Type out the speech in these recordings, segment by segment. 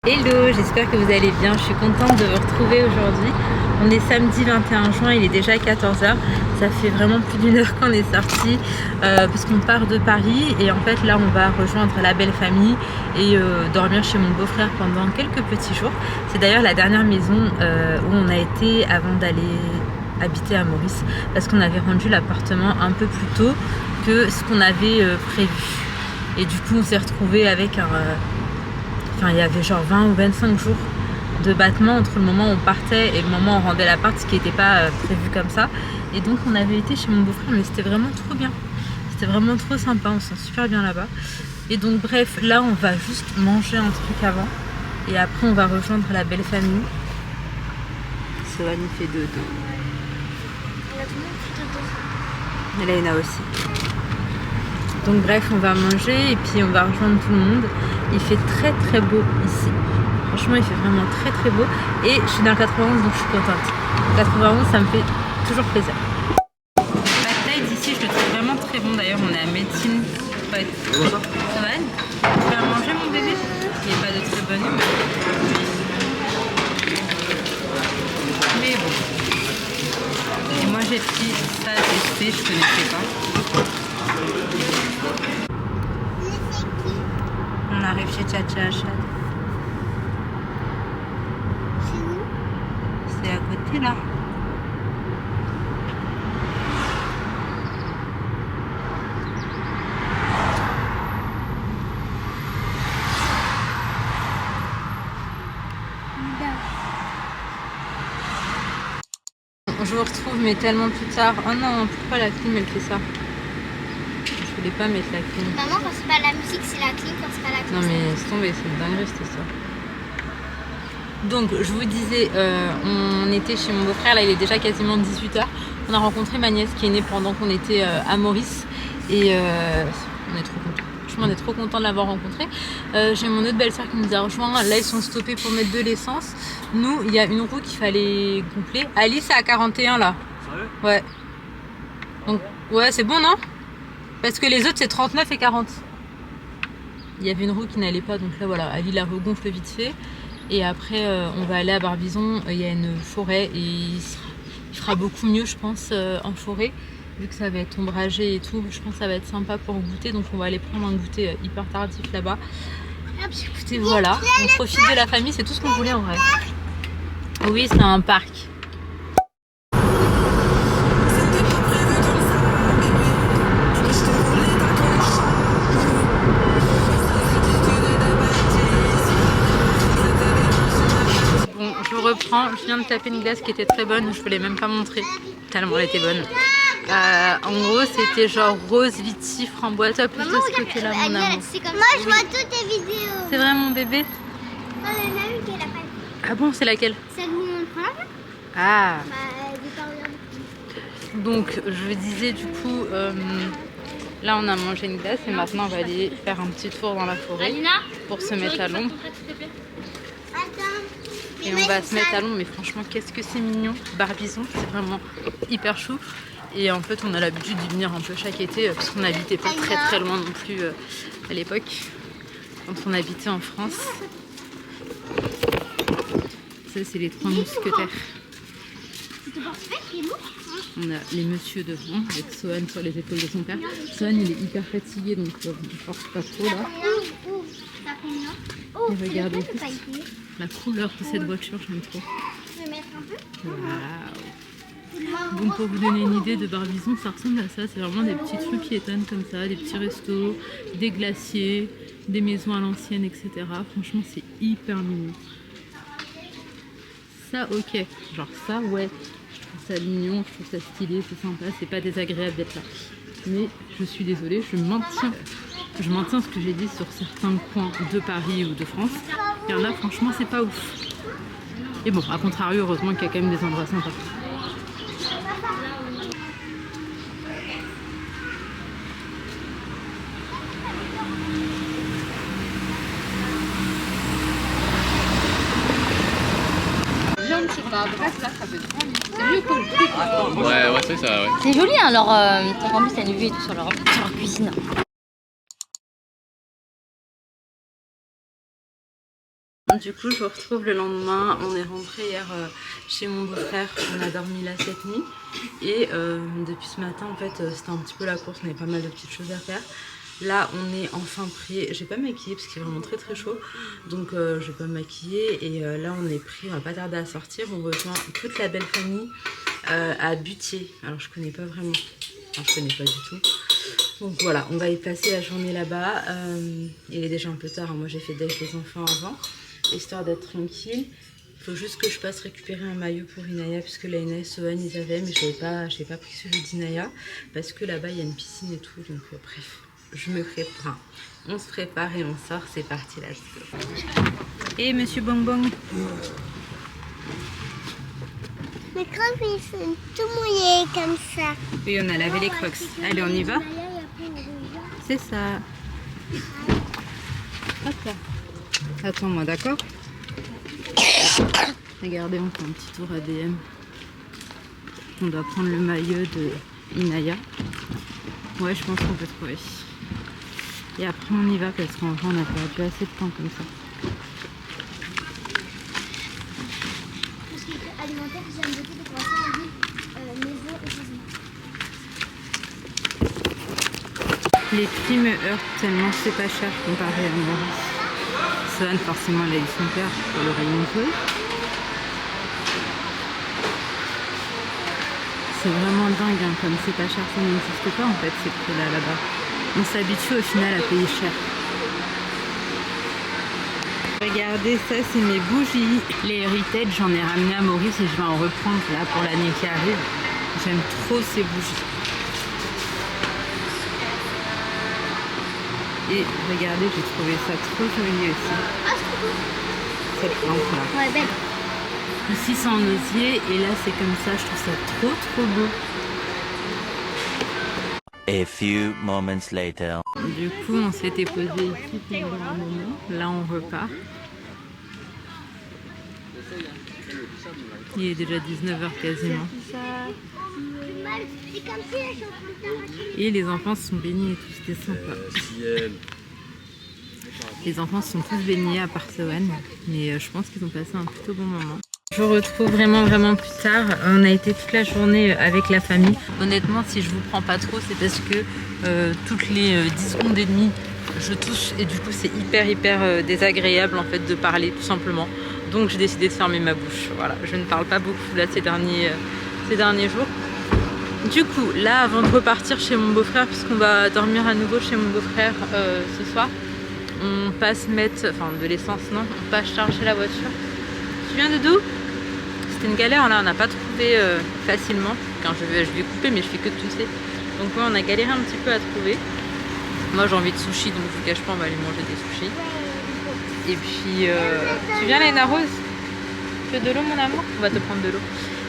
Hello, j'espère que vous allez bien, je suis contente de vous retrouver aujourd'hui. On est samedi 21 juin, il est déjà 14h, ça fait vraiment plus d'une heure qu'on est sorti parce qu'on part de Paris et en fait là on va rejoindre la belle famille et dormir chez mon beau-frère pendant quelques petits jours. C'est d'ailleurs la dernière maison où on a été avant d'aller habiter à Maurice parce qu'on avait rendu l'appartement un peu plus tôt que ce qu'on avait prévu et du coup on s'est retrouvé avec un... Enfin, il y avait genre 20 ou 25 jours de battement entre le moment où on partait et le moment où on rendait l'appart, ce qui n'était pas prévu comme ça. Et donc on avait été chez mon beau-frère, mais c'était vraiment trop bien. C'était vraiment trop sympa, on se sent super bien là-bas. Et donc bref, là on va juste manger un truc avant. Et après on va rejoindre la belle famille. Sohan il fait dodo. Et Léna aussi. Donc bref, on va manger et puis on va rejoindre tout le monde. Il fait très très beau ici. Franchement, il fait vraiment très très beau. Et je suis dans le 91 donc je suis contente. Le 91, ça me fait toujours plaisir. Le pad thai d'ici, je le trouve vraiment très bon. D'ailleurs, on est à médecine. Ouais. Ça va Anne? Tu vas manger mon bébé? Il n'est pas de très bonne humeur. Mais bon. Et moi j'ai pris ça à tester, je connaissais pas. On arrive chez Tcha-Tcha Achad. C'est à côté là. Je vous retrouve mais tellement plus tard. Oh non, pourquoi la clim elle fait ça? Je voulais pas mettre la clim. Maman, quand c'est pas la musique, c'est la clim, quand c'est pas la clim. Non mais c'est tombé, c'est une dinguerie cette histoire. Donc je vous disais, on était chez mon beau-frère, là il est déjà quasiment 18h. On a rencontré ma nièce qui est née pendant qu'on était à Maurice. Et on est trop contents. Franchement on est trop contents de l'avoir rencontré. J'ai mon autre belle-sœur qui nous a rejoint. Là ils sont stoppés pour mettre de l'essence. Nous, il y a une roue qu'il fallait gonfler. Alice est à 41 là. Sérieux? Ouais. Donc ouais c'est bon non? Parce que les autres c'est 39 et 40. Il y avait une roue qui n'allait pas, donc là voilà, Ali la regonfle vite fait. Et après on va aller à Barbizon, il y a une forêt et il fera beaucoup mieux je pense en forêt. Vu que ça va être ombragé et tout, je pense que ça va être sympa pour goûter. Donc on va aller prendre un goûter hyper tardif là-bas. Écoutez voilà, on profite de la famille, c'est tout ce qu'on voulait en vrai. Oui c'est un parc. Je reprends, je viens de taper une glace qui était très bonne, je ne vous l'ai même pas montré, tellement elle était bonne. En gros c'était genre rose, litchi, framboise, toi plutôt ce côté là mon amour. Moi je vois toutes tes vidéos. C'est vrai mon bébé? Oh, il y en a une qui est la pâte. Ah bon, c'est laquelle? Celle où on prend là? Ah. Bah, donc je vous disais du coup, là on a mangé une glace et maintenant on va aller faire un petit tour dans la forêt pour se mettre à l'ombre. Et on va se mettre à l'ombre, mais franchement qu'est-ce que c'est mignon. Barbizon, c'est vraiment hyper chou. Et en fait on a l'habitude d'y venir un peu chaque été parce qu'on n'habitait pas très très loin non plus à l'époque quand on habitait en France. Ça c'est les 3 mousquetaires. On a les messieurs devant avec Sohan sur les épaules de son père. Sohan il est hyper fatigué donc on ne force pas trop là. Et regardez la couleur de cette voiture, j'aime trop. Waouh. Donc pour vous donner une idée de Barbizon, ça ressemble à ça. C'est vraiment des petites rues piétonnes comme ça, des petits restos, des glaciers, des maisons à l'ancienne, etc. Franchement c'est hyper mignon. Ça ok, genre ça ouais, je trouve ça mignon, je trouve ça stylé, c'est sympa, c'est pas désagréable d'être là. Mais je suis désolée, je maintiens ce que j'ai dit sur certains coins de Paris ou de France. Il y en a franchement c'est pas ouf. Et bon, à contrario, heureusement qu'il y a quand même des endroits sympas. Sur la bref là ça fait 3 minutes. C'est mieux que le truc. Ouais c'est ça ouais. C'est joli hein leur en plus t'as une vue et tout sur leur cuisine. Du coup, je vous retrouve le lendemain. On est rentré hier chez mon beau-frère. On a dormi là cette nuit. Et depuis ce matin, en fait, c'était un petit peu la course. On avait pas mal de petites choses à faire. Là, on est enfin prêt. J'ai pas maquillé parce qu'il est vraiment très très chaud. Donc, je vais pas me maquiller. Et là, on est prêt. On va pas tarder à sortir. On rejoint toute la belle famille à Butier. Alors, je connais pas vraiment. Enfin, je connais pas du tout. Donc voilà, on va y passer la journée là-bas. Il est déjà un peu tard. Hein. Moi, j'ai fait déj les enfants avant, histoire d'être tranquille. Il faut juste que je passe récupérer un maillot pour Inaya, puisque la Inaya et Sohan, ils avaient, mais je n'avais pas pris celui d'Inaya, parce que là-bas, il y a une piscine et tout. Donc bref, je me prépare. On se prépare et on sort. C'est parti, là. Et monsieur Bonbon. Mes crocs, ils sont tout mouillés comme ça. Oui, on a lavé les crocs. Allez, on y va? C'est ça. Hop là. Attends-moi, d'accord? Regardez, on fait un petit tour à DM. On doit prendre le maillot de Inaya. Ouais, je pense qu'on peut trouver. Et après, on y va parce qu'en vrai, on a perdu assez de temps comme ça. Alimentaire, j'aime beaucoup de commencer à dire maison et cuisine. Les prix me heurtent tellement c'est pas cher comparé à Maurice. Sohan, forcément, elle a eu son père pour le rayon bleu. C'est vraiment dingue, hein, comme c'est pas cher, ça n'existe pas en fait ces prix-là là-bas. On s'habitue au final à payer cher. Regardez, ça c'est mes bougies. Les Heritage, j'en ai ramené à Maurice et je vais en reprendre là pour l'année qui arrive. J'aime trop ces bougies. Et regardez, j'ai trouvé ça trop joli aussi. Ah, c'est trop beau. Cette plante là. Ouais, belle. Ici c'est en osier et là c'est comme ça, je trouve ça trop beau. A few moments later. Du coup on s'était posé ici pendant un moment, là on repart. Il est déjà 19h quasiment. C'est comme si elles sont en Et les enfants se sont baignés et tout, c'était sympa. Les enfants se sont tous baignés à part Sohan, mais je pense qu'ils ont passé un plutôt bon moment. Je vous retrouve vraiment plus tard. On a été toute la journée avec la famille. Honnêtement, si je vous prends pas trop, c'est parce que toutes les 10 secondes et demie, je tousse et du coup c'est hyper désagréable en fait de parler tout simplement. Donc j'ai décidé de fermer ma bouche. Voilà, je ne parle pas beaucoup là ces derniers jours. Du coup, là, avant de repartir chez mon beau-frère, puisqu'on va dormir à nouveau chez mon beau-frère ce soir, on passe mettre, enfin de l'essence, non, on passe charger la voiture. Tu viens de d'où? C'était une galère, là, on n'a pas trouvé facilement. Quand je vais couper, mais je fais que tousser. Donc ouais, on a galéré un petit peu à trouver. Moi, j'ai envie de sushi, donc je vous cache pas, on va aller manger des sushis. Et puis, tu viens, Léna Rose? Tu veux de l'eau, mon amour? On va te prendre de l'eau.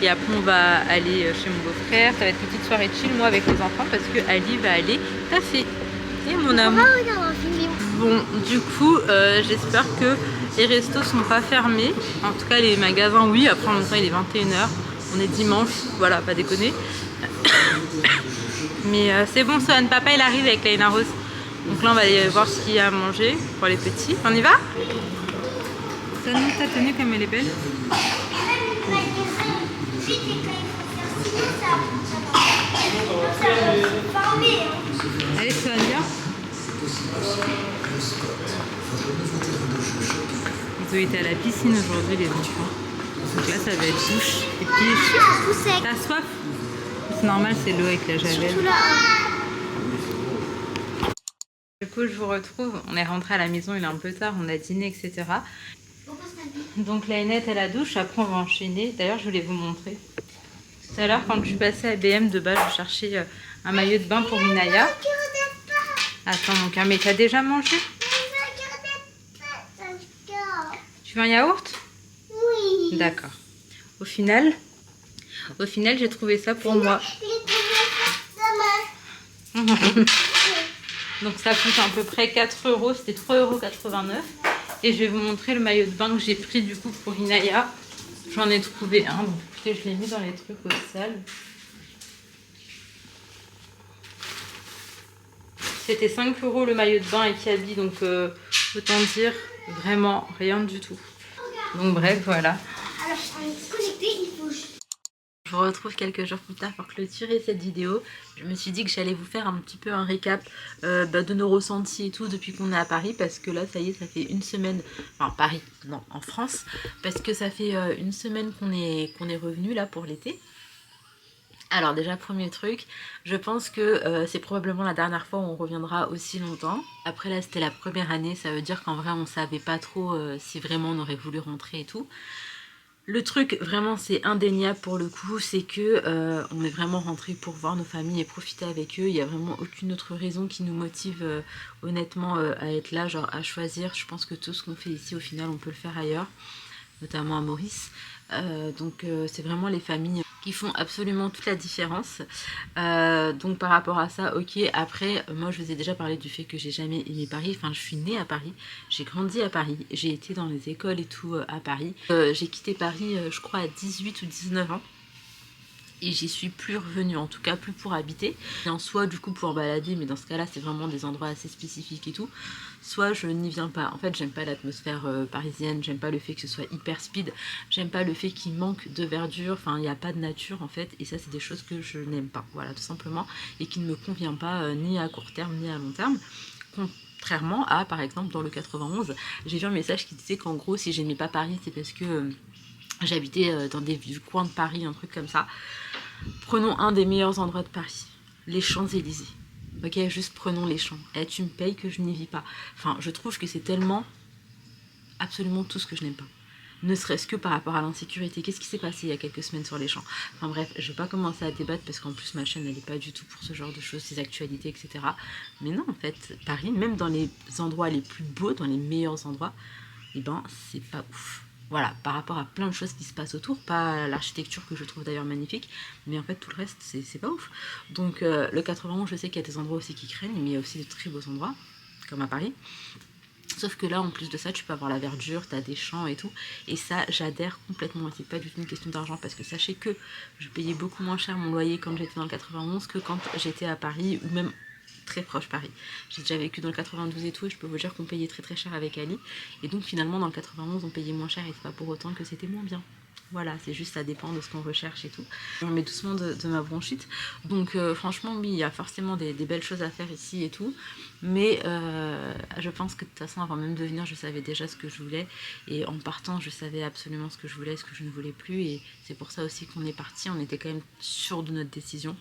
Et après, on va aller chez mon beau-frère. Ça va être une petite soirée chill, moi, avec les enfants, parce que Ali va aller taffer. Et mon amour. Bon, du coup, j'espère que les restos sont pas fermés. En tout cas, les magasins, oui. Après, en même temps, il est 21h. On est dimanche. Voilà, pas déconner. Mais c'est bon, Sohan. Papa, il arrive avec Léna Rose. Donc là, on va aller voir ce qu'il y a à manger pour les petits. On y va? Ça nous ta tenue comme elle est belle. Allez, Sohan, viens. Ils ont été à la piscine aujourd'hui, les enfants. Donc là, ça va être douche. Et puis, t'as soif? C'est normal, c'est l'eau avec la javel. Du coup, je vous retrouve. On est rentré à la maison, il est un peu tard, on a dîné, etc. Donc la Nénette à la douche, après on va enchaîner. D'ailleurs, je voulais vous montrer. Tout à l'heure, quand je suis passée à BM, de base, je cherchais un maillot de bain pour Inaya. Attends, mon cœur, mais t'as déjà mangé? Tu veux un yaourt? Oui. D'accord. Au final, j'ai trouvé ça pour moi. Donc ça coûte à peu près 4 €, c'était 3,89 €. Et je vais vous montrer le maillot de bain que j'ai pris du coup pour Inaya. J'en ai trouvé un, donc écoutez, je l'ai mis dans les trucs au sale. C'était 5 € le maillot de bain et Kiabi, donc autant dire vraiment rien du tout. Donc bref, voilà. Alors, on est connecté, il faut... Je vous retrouve quelques jours plus tard pour clôturer cette vidéo. Je me suis dit que j'allais vous faire un petit peu un récap de nos ressentis et tout depuis qu'on est à Paris, parce que là ça y est, ça fait une semaine, enfin Paris, non, en France, parce que ça fait une semaine qu'on est revenu là pour l'été. Alors déjà, premier truc, je pense que c'est probablement la dernière fois où on reviendra aussi longtemps. Après là, c'était la première année, ça veut dire qu'en vrai on savait pas trop si vraiment on aurait voulu rentrer et tout. Le truc vraiment c'est indéniable pour le coup, c'est que on est vraiment rentré pour voir nos familles et profiter avec eux. Il n'y a vraiment aucune autre raison qui nous motive honnêtement à être là, genre à choisir. Je pense que tout ce qu'on fait ici au final on peut le faire ailleurs, notamment à Maurice. Donc c'est vraiment les familles qui font absolument toute la différence. Donc par rapport à ça, ok. Après, moi je vous ai déjà parlé du fait que j'ai jamais aimé Paris. Enfin, je suis née à Paris, j'ai grandi à Paris, j'ai été dans les écoles et tout à Paris. J'ai quitté Paris, je crois, à 18 ou 19 ans. Et j'y suis plus revenue, en tout cas plus pour habiter. Et en soi, du coup, pour balader, mais dans ce cas-là, c'est vraiment des endroits assez spécifiques et tout. Soit je n'y viens pas. En fait, j'aime pas l'atmosphère parisienne, j'aime pas le fait que ce soit hyper speed, j'aime pas le fait qu'il manque de verdure, enfin, il n'y a pas de nature en fait. Et ça, c'est des choses que je n'aime pas, voilà, tout simplement. Et qui ne me convient pas ni à court terme, ni à long terme. Contrairement à, par exemple, dans le 91, j'ai vu un message qui disait qu'en gros, si j'aimais pas Paris, c'est parce que j'habitais dans des coins de Paris, un truc comme ça. Prenons un des meilleurs endroits de Paris, les Champs-Élysées. Ok, juste prenons les champs. Et tu me payes que je n'y vis pas. Enfin, je trouve que c'est tellement absolument tout ce que je n'aime pas. Ne serait-ce que par rapport à l'insécurité. Qu'est-ce qui s'est passé il y a quelques semaines sur les champs? Enfin bref, je vais pas commencer à débattre parce qu'en plus ma chaîne elle est pas du tout pour ce genre de choses, ces actualités, etc. Mais non, en fait, Paris, même dans les endroits les plus beaux, dans les meilleurs endroits, eh ben c'est pas ouf. Voilà, par rapport à plein de choses qui se passent autour, pas l'architecture que je trouve d'ailleurs magnifique, mais en fait tout le reste c'est pas ouf. Donc le 91, je sais qu'il y a des endroits aussi qui craignent, mais il y a aussi de très beaux endroits, comme à Paris. Sauf que là, en plus de ça, tu peux avoir la verdure, t'as des champs et tout. Et ça, j'adhère complètement. Et c'est pas du tout une question d'argent parce que sachez que je payais beaucoup moins cher mon loyer quand j'étais dans le 91 que quand j'étais à Paris ou même très proche Paris. J'ai déjà vécu dans le 92 et tout et je peux vous dire qu'on payait très très cher avec Ali. Et donc finalement, dans le 91, on payait moins cher et c'est pas pour autant que c'était moins bien. Voilà, c'est juste, ça dépend de ce qu'on recherche et tout. Je remets doucement de ma bronchite. Donc franchement, oui, il y a forcément des belles choses à faire ici et tout. Mais je pense que de toute façon, avant même de venir, je savais déjà ce que je voulais. Et en partant, je savais absolument ce que je voulais, ce que je ne voulais plus. Et c'est pour ça aussi qu'on est parti. On était quand même sûr de notre décision.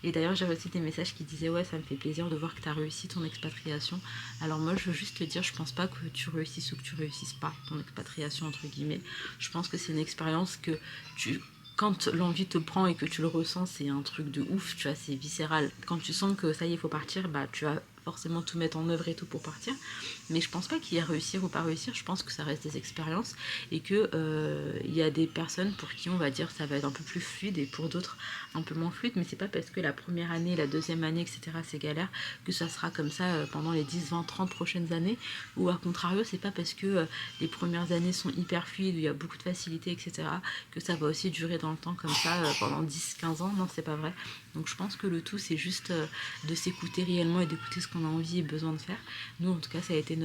Et d'ailleurs, j'avais aussi des messages qui disaient « Ouais, ça me fait plaisir de voir que tu as réussi ton expatriation. » Alors moi, je veux juste te dire, je pense pas que tu réussisses ou que tu réussisses pas ton expatriation, entre guillemets. Je pense que c'est une expérience que quand l'envie te prend et que tu le ressens, c'est un truc de ouf, tu vois, c'est viscéral. Quand tu sens que ça y est, il faut partir, bah tu vas forcément tout mettre en œuvre et tout pour partir. Mais je pense pas qu'il y ait réussir ou pas réussir, je pense que ça reste des expériences et que il y a des personnes pour qui on va dire ça va être un peu plus fluide et pour d'autres un peu moins fluide, mais c'est pas parce que la première année, la deuxième année, etc. c'est galère que ça sera comme ça pendant les 10, 20, 30 prochaines années, ou à contrario, c'est pas parce que les premières années sont hyper fluides, où il y a beaucoup de facilité, etc. que ça va aussi durer dans le temps comme ça pendant 10, 15 ans, non c'est pas vrai. Donc je pense que le tout c'est juste de s'écouter réellement et d'écouter ce qu'on a envie et besoin de faire. Nous en tout cas ça a été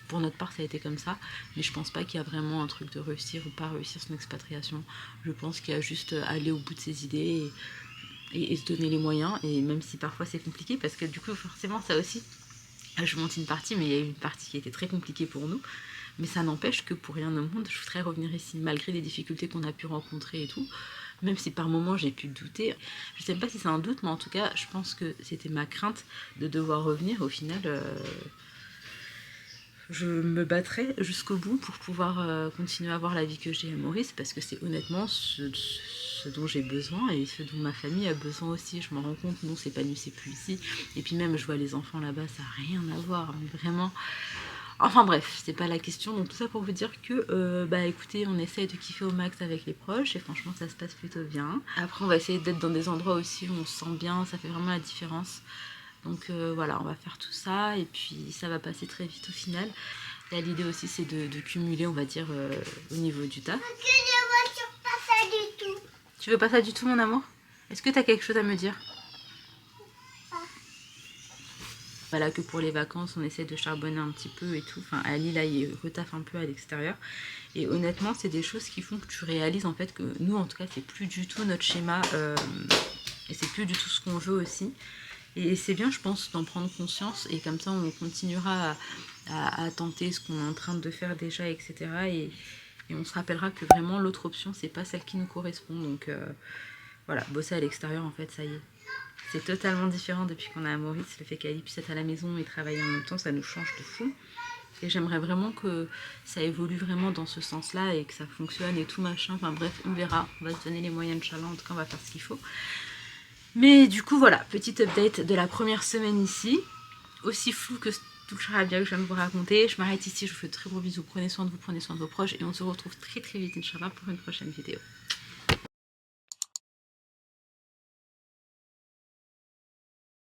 pour notre part ça a été comme ça, mais je pense pas qu'il y a vraiment un truc de réussir ou pas réussir son expatriation. Je pense qu'il y a juste aller au bout de ses idées et se donner les moyens, et même si parfois c'est compliqué parce que du coup forcément ça aussi, je monte une partie mais il y a eu une partie qui était très compliquée pour nous, mais ça n'empêche que pour rien au monde je voudrais revenir ici malgré les difficultés qu'on a pu rencontrer et tout. Même si par moments j'ai pu douter, je sais pas si c'est un doute, mais en tout cas je pense que c'était ma crainte de devoir revenir. Au final je me battrai jusqu'au bout pour pouvoir continuer à avoir la vie que j'ai à Maurice, parce que c'est honnêtement ce dont j'ai besoin et ce dont ma famille a besoin aussi. Je m'en rends compte, non, s'épanouissait plus ici, et puis même je vois les enfants là-bas, ça n'a rien à voir, mais vraiment. Enfin bref, c'est pas la question. Donc tout ça pour vous dire que bah écoutez, on essaye de kiffer au max avec les proches et franchement ça se passe plutôt bien. Après on va essayer d'être dans des endroits aussi où on se sent bien, ça fait vraiment la différence. Donc voilà, on va faire tout ça et puis ça va passer très vite au final. Et l'idée aussi c'est de cumuler, on va dire, au niveau du taf. Je ne vois pas ça du tout. Tu veux pas ça du tout mon amour? Est-ce que t'as quelque chose à me dire? Voilà, que pour les vacances, on essaie de charbonner un petit peu et tout. Enfin, Ali, là, il retaffe un peu à l'extérieur. Et honnêtement, c'est des choses qui font que tu réalises en fait que nous, en tout cas, c'est plus du tout notre schéma. Et c'est plus du tout ce qu'on veut aussi. Et c'est bien, je pense, d'en prendre conscience. Et comme ça, on continuera à tenter ce qu'on est en train de faire déjà, etc. Et on se rappellera que vraiment, l'autre option, c'est pas celle qui nous correspond. Donc voilà, bosser à l'extérieur, en fait, ça y est. C'est totalement différent depuis qu'on est à Maurice. Le fait qu'Ali puisse être à la maison et travailler en même temps, ça nous change de fou. Et j'aimerais vraiment que ça évolue vraiment dans ce sens-là et que ça fonctionne et tout machin. Enfin bref, on verra. On va se donner les moyens de Inch'Allah. En tout cas, on va faire ce qu'il faut. Mais du coup, voilà. Petite update de la première semaine ici. Aussi flou que tout le charabia que je viens de vous raconter. Je m'arrête ici. Je vous fais de très gros bisous. Prenez soin de vous, prenez soin de vos proches. Et on se retrouve très très vite, Inch'Allah, pour une prochaine vidéo.